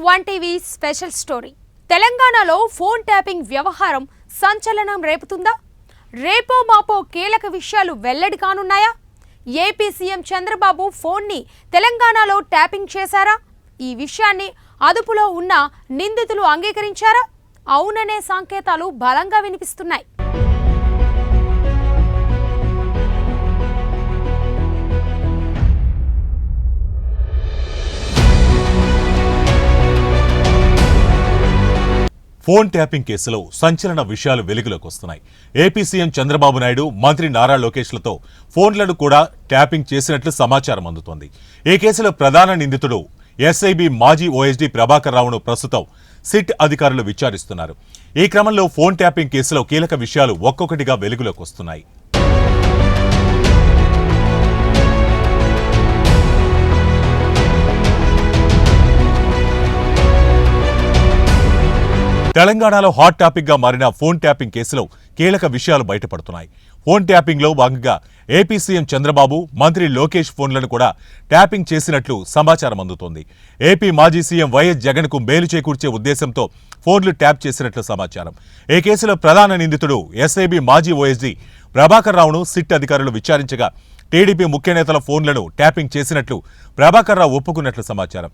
One TV special story. తెలంగాణలో phone tapping వ్యవహారం సంచలనం రేపుతుందా? రేపో మాపో కీలక విషయాలు వెల్లడి కానున్నాయా? ఏపీ సీఎం చంద్రబాబు ఫోన్ని తెలంగాణలో ట్యాపింగ్ చేశారా? ఈ విషయాన్ని అదుపులో ఉన్న నిందితులు అంగీకరించారా? అవుననే సంకేతాలు బలంగా వినిపిస్తున్నాయి. ఫోన్ ట్యాపింగ్ కేసులో సంచలన విషయాలు వెలుగులోకి వస్తున్నాయి. ఏపీ సీఎం చంద్రబాబు నాయుడు, మంత్రి నారా లోకేష్లతో ఫోన్లను కూడా ట్యాపింగ్ చేసినట్లు సమాచారం అందుతోంది. ఈ కేసులో ప్రధాన నిందితుడు ఎస్ఐబి మాజీ ఓఎస్డీ ప్రభాకర్ రావును ప్రస్తుతం సిట్ అధికారులు విచారిస్తున్నారు. ఈ క్రమంలో ఫోన్ ట్యాపింగ్ కేసులో కీలక విషయాలు ఒక్కొక్కటిగా వెలుగులోకి వస్తున్నాయి. తెలంగాణలో హాట్ టాపిక్ గా మారిన ఫోన్ ట్యాపింగ్ కేసులో కీలక విషయాలు బయటపడుతున్నాయి. ఫోన్ ట్యాపింగ్ లో భాగంగా ఏపీ సీఎం చంద్రబాబు, మంత్రి లోకేష్ ఫోన్లను కూడా ట్యాపింగ్ చేసినట్లు సమాచారం అందుతోంది. ఏపీ మాజీ సీఎం వైఎస్ జగన్ కు మేలు చేకూర్చే ఉద్దేశంతో ఫోన్లు ట్యాప్ చేసినట్లు సమాచారం. ఈ కేసులో ప్రధాన నిందితుడు ఎస్ఐబి మాజీ ఓఎస్డీ ప్రభాకర్ రావును సిట్ అధికారులు విచారించగా టీడీపీ ముఖ్య నేతల ఫోన్లను ట్యాపింగ్ చేసినట్లు ప్రభాకర్ రావు ఒప్పుకున్నట్లు సమాచారం.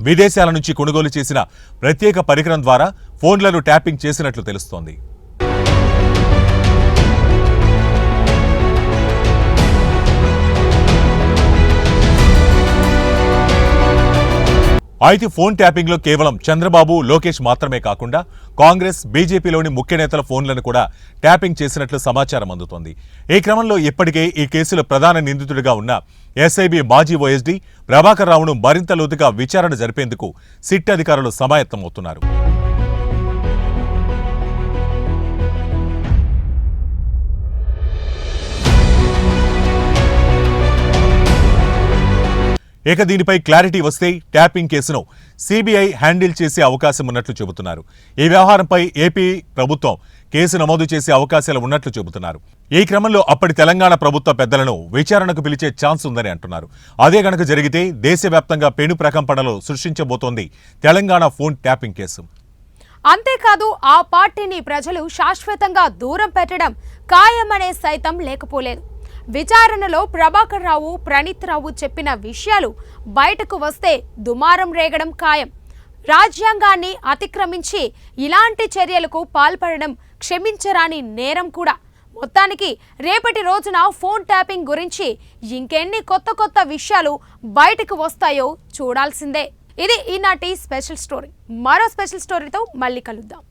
విదేశాల నుంచి కొనుగోలు చేసిన ప్రత్యేక పరికరం ద్వారా ఫోన్లను ట్యాపింగ్ చేసినట్లు తెలుస్తోంది. అయితే ఫోన్ ట్యాపింగ్ లో కేవలం చంద్రబాబు, లోకేష్ మాత్రమే కాకుండా కాంగ్రెస్, బీజేపీలోని ముఖ్య నేతల ఫోన్లను కూడా ట్యాపింగ్ చేసినట్లు సమాచారం అందుతోంది. ఈ క్రమంలో ఇప్పటికే ఈ కేసులో ప్రధాన నిందితుడిగా ఉన్న ఎస్ఐబి మాజీ ఓఎస్డీ ప్రభాకర్ రావును మరింత లోతుగా విచారణ జరిపేందుకు సిట్ అధికారులు సమాయత్తమవుతున్నారు. ఇక దీనిపై క్లారిటీ వస్తే ట్యాపింగ్ కేసును సిబిఐ హ్యాండిల్ చేసే అవకాశం ఉన్నట్లు చెబుతున్నారు. ఈ వ్యవహారంపై ఏపీ ప్రభుత్వం కేసు నమోదు చేసే అవకాశాలు ఉన్నట్లు చెబుతున్నారు. ఈ క్రమంలో అప్పటి తెలంగాణ ప్రభుత్వ పెద్దలను విచారణకు పిలిచే ఛాన్స్ ఉందని అంటున్నారు. అదే గనక జరిగితే దేశవ్యాప్తంగా పెను ప్రకంపనలు సృష్టించబోతోంది తెలంగాణ ఫోన్ ట్యాపింగ్ కేసు. అంతేకాదు, ఆ పార్టీని ప్రజలు శాశ్వతంగా దూరం పెట్టడం ఖాయమనే సైతం లేకపోలేదు. విచారణలో ప్రభాకర్ రావు, ప్రణీత్ రావు చెప్పిన విషయాలు బయటకు వస్తే దుమారం రేగడం ఖాయం. రాజ్యాంగాన్ని అతిక్రమించి ఇలాంటి చర్యలకు పాల్పడడం క్షమించరాని నేరం కూడా. మొత్తానికి రేపటి రోజున ఫోన్ ట్యాపింగ్ గురించి ఇంకెన్ని కొత్త కొత్త విషయాలు బయటకు వస్తాయో చూడాల్సిందే. ఇది ఈనాటి స్పెషల్ స్టోరీ. మరో స్పెషల్ స్టోరీతో మళ్ళీ కలుద్దాం.